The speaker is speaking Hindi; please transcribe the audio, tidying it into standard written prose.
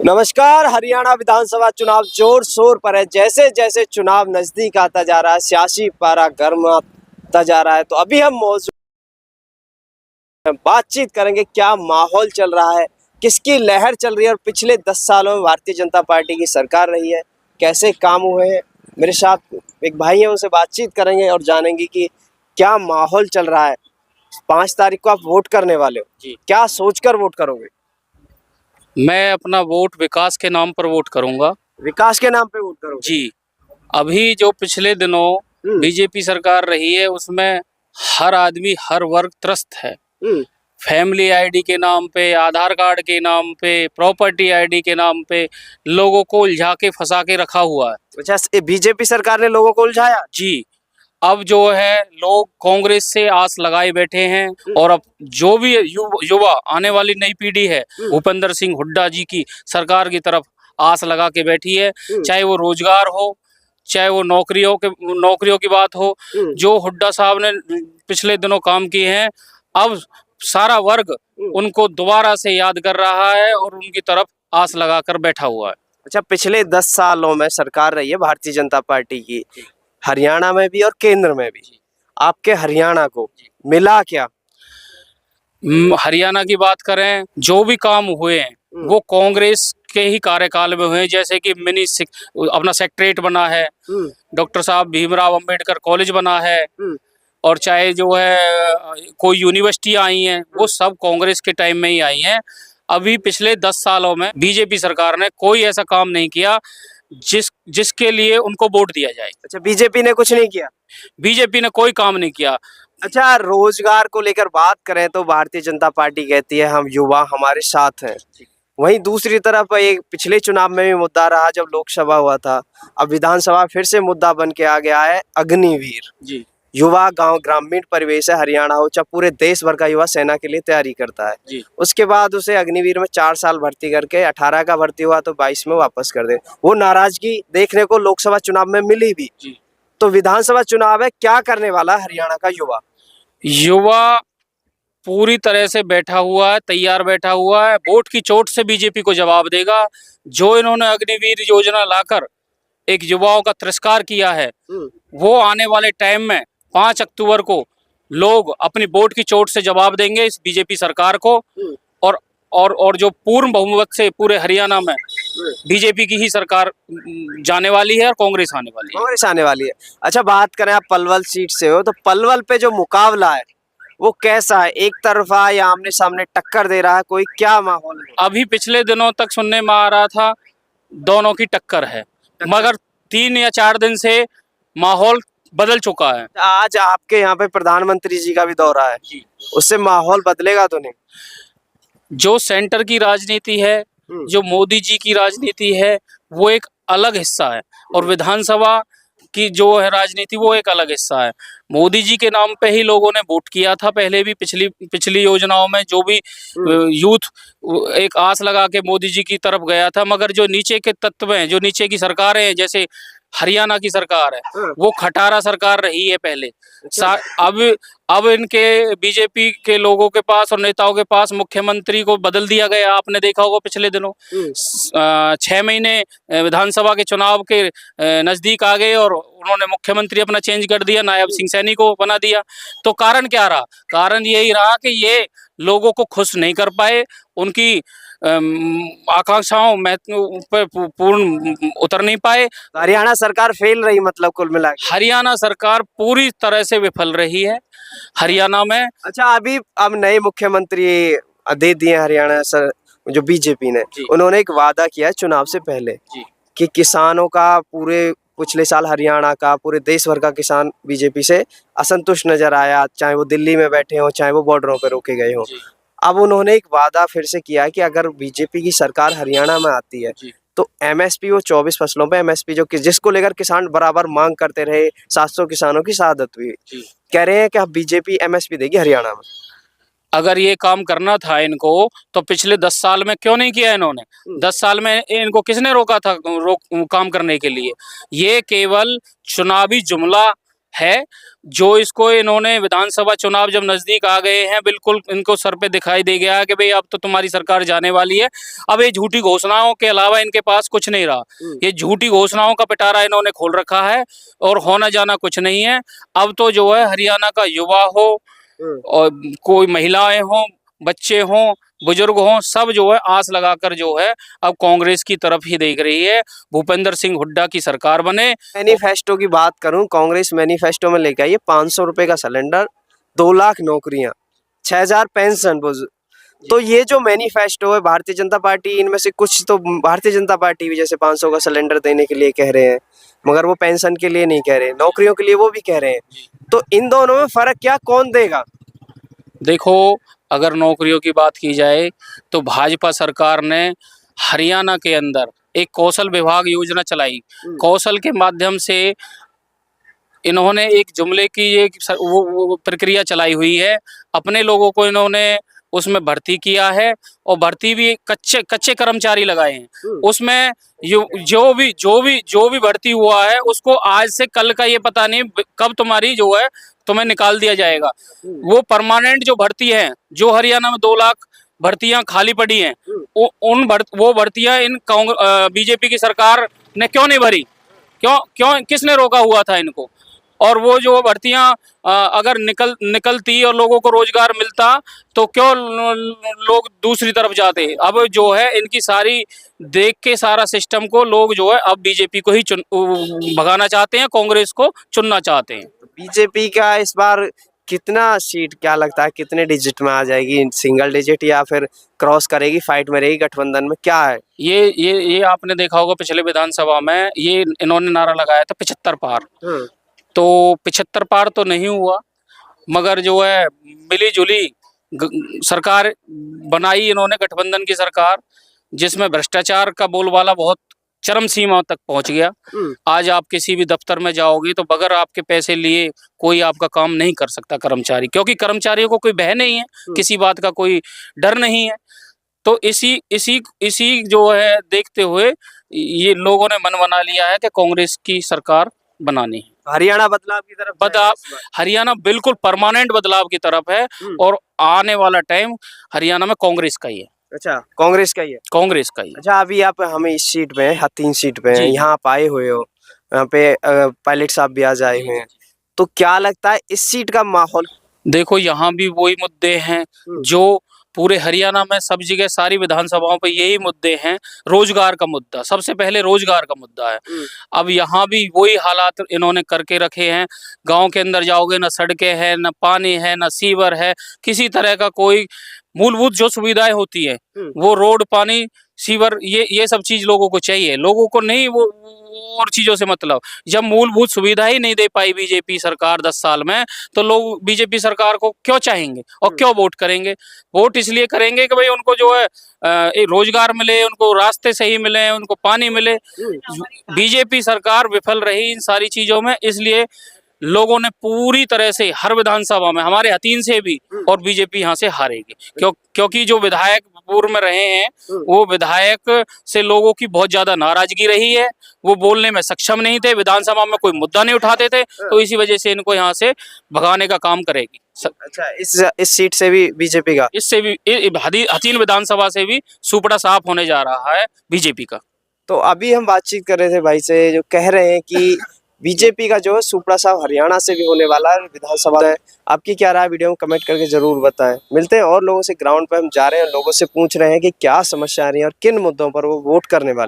नमस्कार। हरियाणा विधानसभा चुनाव जोर शोर पर है। जैसे जैसे चुनाव नजदीक आता जा रहा है, सियासी पारा गर्म आता जा रहा है। तो अभी हम मौजूद बातचीत करेंगे क्या माहौल चल रहा है, किसकी लहर चल रही है और पिछले 10 सालों में भारतीय जनता पार्टी की सरकार रही है, कैसे काम हुए हैं। मेरे साथ एक भाई है, उनसे बातचीत करेंगे और जानेंगे कि क्या माहौल चल रहा है। 5 तारीख को आप वोट करने वाले हो जी। क्या सोचकर वोट करोगे? मैं अपना वोट विकास के नाम पर वोट करूंगा। विकास के नाम पे वोट करोगे? जी। अभी जो पिछले दिनों बीजेपी सरकार रही है उसमें हर आदमी हर वर्ग त्रस्त है। फैमिली आईडी के नाम पे, आधार कार्ड के नाम पे, प्रॉपर्टी आईडी के नाम पे लोगों को उलझा के फंसा के रखा हुआ है। अच्छा, बीजेपी सरकार ने लोगों को उलझाया? जी। अब जो है लोग कांग्रेस से आस लगाए बैठे हैं और अब जो भी युवा आने वाली नई पीढ़ी है भूपेंद्र सिंह हुड्डा जी की सरकार की तरफ आस लगा के बैठी है। चाहे वो रोजगार हो, चाहे वो नौकरियों की बात हो, जो हुड्डा साहब ने पिछले दिनों काम किए हैं, अब सारा वर्ग उनको दोबारा से याद कर रहा है और उनकी तरफ आस लगाकर बैठा हुआ है। अच्छा, पिछले 10 सालों में सरकार रही है भारतीय जनता पार्टी की, हरियाणा में भी और केंद्र में भी। आपके हरियाणा को मिला क्या? हरियाणा की बात करें, जो भी काम हुए हैं वो कांग्रेस के ही कार्यकाल में हुए हैं। जैसे कि अपना सेक्रेटरीट बना है, डॉक्टर साहब भीमराव अंबेडकर कॉलेज बना है, और चाहे जो है कोई यूनिवर्सिटी आई हैं, वो सब कांग्रेस के टाइम में ही आई हैं। अभी पिछले 10 सालों में बीजेपी सरकार ने कोई ऐसा काम नहीं किया जिसके लिए उनको वोट दिया जाए। अच्छा, बीजेपी ने कुछ नहीं किया? बीजेपी ने कोई काम नहीं किया। अच्छा, रोजगार को लेकर बात करें तो भारतीय जनता पार्टी कहती है हम युवा हमारे साथ हैं। वहीं दूसरी तरफ एक पिछले चुनाव में भी मुद्दा रहा जब लोकसभा हुआ था, अब विधानसभा फिर से मुद्दा बन के आ गया है अग्निवीर। जी। युवा गांव ग्रामीण परिवेश है, हरियाणा हो चाहे पूरे देश भर का युवा सेना के लिए तैयारी करता है। जी। उसके बाद उसे अग्निवीर में 4 साल भर्ती करके 18 का भर्ती हुआ तो 22 में वापस कर दे। वो नाराजगी देखने को लोकसभा चुनाव में मिली भी। जी। तो विधानसभा चुनाव है, क्या करने वाला हरियाणा का युवा पूरी तरह से बैठा हुआ है, तैयार बैठा हुआ है। वोट की चोट से बीजेपी को जवाब देगा। जो इन्होंने अग्निवीर योजना लाकर एक युवाओं का तिरस्कार किया है, वो आने वाले टाइम में 5 अक्टूबर को लोग अपनी वोट की चोट से जवाब देंगे इस बीजेपी सरकार को। और जो पूर्ण बहुमत से पूरे हरियाणा में बीजेपी की ही सरकार जाने वाली है और कांग्रेस आने वाली है। अच्छा, बात करें आप पलवल सीट से हो तो पलवल पे जो मुकाबला है वो कैसा है? एक तरफा या आमने सामने टक्कर दे रहा है कोई, क्या माहौल है? अभी पिछले दिनों तक सुनने में आ रहा था दोनों की टक्कर है, मगर 3 या 4 दिन से माहौल बदल चुका है। आज आपके यहाँ पे प्रधानमंत्री जी का भी दौरा है, उससे माहौल बदलेगा तो नहीं? जो सेंटर की राजनीति है, जो मोदी जी की राजनीति है, वो एक अलग हिस्सा है और विधानसभा की जो है राजनीति वो एक अलग हिस्सा है। मोदी जी के नाम पे ही लोगों ने वोट किया था पहले भी, पिछली योजनाओं में जो भी यूथ एक आस लगा के मोदी जी की तरफ गया था। मगर जो नीचे के तत्व हैं, जो नीचे की सरकारें हैं, जैसे हरियाणा की सरकार है, वो खटारा सरकार रही है पहले। अब इनके बीजेपी के लोगों के पास और नेताओं के पास मुख्यमंत्री को बदल दिया गया। आपने देखा होगा पिछले दिनों 6 महीने विधानसभा के चुनाव के नजदीक आ गए और उन्होंने मुख्यमंत्री अपना चेंज कर दिया, नायब सिंह सैनी को बना दिया। तो कारण क्या रहा? कारण यही रहा कि ये लोगों को खुश नहीं कर पाए, उनकी आकांक्षाओं में पूर्ण उतर नहीं पाए। हरियाणा सरकार फेल रही, मतलब कुल मिला के हरियाणा सरकार पूरी तरह से विफल रही है हरियाणा में। अच्छा, अब नए मुख्यमंत्री दे दिए हरियाणा सर, जो बीजेपी ने, उन्होंने एक वादा किया चुनाव से पहले कि किसानों का, पूरे पिछले साल हरियाणा का, पूरे देश भर का किसान बीजेपी से असंतुष्ट नजर आया, चाहे वो दिल्ली में बैठे हो चाहे वो बॉर्डरों पर रोके गए हो। अब उन्होंने एक वादा फिर से किया कि अगर बीजेपी की सरकार हरियाणा में आती है तो एमएसपी, वो 24 फसलों पे एमएसपी जो जिसको लेकर किसान बराबर मांग करते रहे, 700 किसानों की शहादत हुई, कह रहे हैं कि अब बीजेपी एमएसपी देगी हरियाणा में। अगर ये काम करना था इनको तो पिछले 10 साल में क्यों नहीं किया इन्होंने? 10 साल में इनको किसने रोका था काम करने के लिए? ये केवल चुनावी जुमला है जो इसको इन्होंने विधानसभा चुनाव जब नजदीक आ गए हैं, बिल्कुल इनको सर पे दिखाई दे गया कि भाई अब तो तुम्हारी सरकार जाने वाली है। अब ये झूठी घोषणाओं के अलावा इनके पास कुछ नहीं रहा। ये झूठी घोषणाओं का पिटारा इन्होंने खोल रखा है और होना जाना कुछ नहीं है। अब तो जो है हरियाणा का युवा हो और कोई महिलाएं हों, बच्चे हों, बुजुर्ग हों, सब जो है आस लगाकर जो है अब कांग्रेस की तरफ ही देख रही है। भूपेंद्र सिंह हुड्डा की सरकार बने। मैनिफेस्टो की बात करूं, कांग्रेस मैनिफेस्टो में लेके आई है 500 रुपए का सिलेंडर, 2 लाख नौकरियां, 6000 पेंशन। तो ये जो मैनिफेस्टो है भारतीय जनता पार्टी, इनमें से कुछ तो भारतीय जनता पार्टी भी जैसे 500 का सिलेंडर देने के लिए कह रहे हैं, मगर वो पेंशन के लिए नहीं कह रहे, नौकरियों के लिए वो भी कह रहे हैं। तो इन दोनों में फर्क क्या, कौन देगा? देखो, अगर नौकरियों की बात की जाए तो भाजपा सरकार ने हरियाणा के अंदर एक कौशल विभाग योजना चलाई। कौशल के माध्यम से इन्होंने एक जुमले की एक वो प्रक्रिया चलाई हुई है। अपने लोगों को इन्होंने उसमें भर्ती किया है और भर्ती भी कच्चे कर्मचारी लगाए हैं। उसमें जो भी भर्ती हुआ है उसको आज से कल का ये पता नहीं कब तुम्हारी जो है तुम्हें निकाल दिया जाएगा। वो परमानेंट जो भर्ती है, जो हरियाणा में 2 लाख भर्तियां खाली पड़ी हैं, वो भर्तियां इन बीजेपी की सरकार ने क्यों नहीं भरी? क्यों किसने रोका हुआ था इनको? और वो जो भर्तियां अगर निकलती और लोगों को रोजगार मिलता तो क्यों लोग दूसरी तरफ जाते? अब जो है इनकी सारी देख के सारा सिस्टम को लोग जो है अब बीजेपी को ही भगाना चाहते हैं, कांग्रेस को चुनना चाहते हैं। बीजेपी का इस बार कितना सीट क्या लगता है, कितने डिजिट में आ जाएगी? सिंगल डिजिट या फिर क्रॉस करेगी, फाइट में रहेगी गठबंधन में, क्या है? ये आपने देखा होगा पिछले विधानसभा में ये इन्होंने नारा लगाया था 75 पार। तो 75 पार तो नहीं हुआ, मगर जो है मिली जुली सरकार बनाई इन्होंने, गठबंधन की सरकार, जिसमें भ्रष्टाचार का बोलबाला बहुत चरम सीमा तक पहुंच गया। आज आप किसी भी दफ्तर में जाओगे तो बगैर आपके पैसे लिए कोई आपका काम नहीं कर सकता कर्मचारी, क्योंकि कर्मचारियों को कोई भय नहीं है, किसी बात का कोई डर नहीं है। तो इसी जो है देखते हुए ये लोगों ने मन बना लिया है कि कांग्रेस की सरकार बनानी है। हरियाणा बदलाव की तरफ हरियाणा बिल्कुल परमानेंट बदलाव की तरफ है और आने वाला टाइम हरियाणा में कांग्रेस का ही है। अच्छा, कांग्रेस का ही है? कांग्रेस का ही। अच्छा, अभी आप हमें इस सीट पे हैं, 3 सीट पे हैं, यहाँ आप आए हुए हो, यहाँ पे पायलट साहब भी आज आए हुए हैं, तो क्या लगता है इस सीट का माहौल? देखो, यहाँ भी वही मुद्दे हैं जो पूरे हरियाणा में सब जगह सारी विधानसभाओं पे यही मुद्दे हैं। रोजगार का मुद्दा सबसे पहले, रोजगार का मुद्दा है। अब यहाँ भी वही हालात इन्होंने करके रखे हैं। गांव के अंदर जाओगे, ना सड़कें हैं, ना पानी है, ना सीवर है, किसी तरह का कोई मूलभूत जो सुविधाएं होती है वो रोड, पानी, सीवर, ये सब चीज लोगों को चाहिए। लोगों को नहीं वो और चीजों से मतलब। जब मूलभूत सुविधा ही नहीं दे पाई बीजेपी सरकार 10 साल में, तो लोग बीजेपी सरकार को क्यों चाहेंगे और क्यों वोट करेंगे? वोट इसलिए करेंगे कि भाई उनको जो है रोजगार मिले, उनको रास्ते सही मिले, उनको पानी मिले। बीजेपी सरकार विफल रही इन सारी चीजों में, इसलिए लोगों ने पूरी तरह से हर विधानसभा में, हमारे हतीन से भी, और बीजेपी यहाँ से हारेगी। क्योंकि जो विधायक पूर्व में रहे हैं वो विधायक से लोगों की बहुत ज्यादा नाराजगी रही है। वो बोलने में सक्षम नहीं थे, विधानसभा में कोई मुद्दा नहीं उठाते थे, तो इसी वजह से इनको यहाँ से भगाने का काम करेगी। अच्छा, इस सीट से भी बीजेपी का, इससे भी हतीन विधानसभा से भी सुपड़ा साफ होने जा रहा है बीजेपी का। तो अभी हम बातचीत कर रहे थे भाई से, जो कह रहे हैं कि बीजेपी का जो है सुपड़ा साहब हरियाणा से भी होने वाला है विधानसभा में। आपकी क्या राय, वीडियो में कमेंट करके जरूर बताएं। मिलते हैं और लोगों से, ग्राउंड पे हम जा रहे हैं, लोगों से पूछ रहे हैं कि क्या समस्या आ रही है और किन मुद्दों पर वो वोट करने वाले।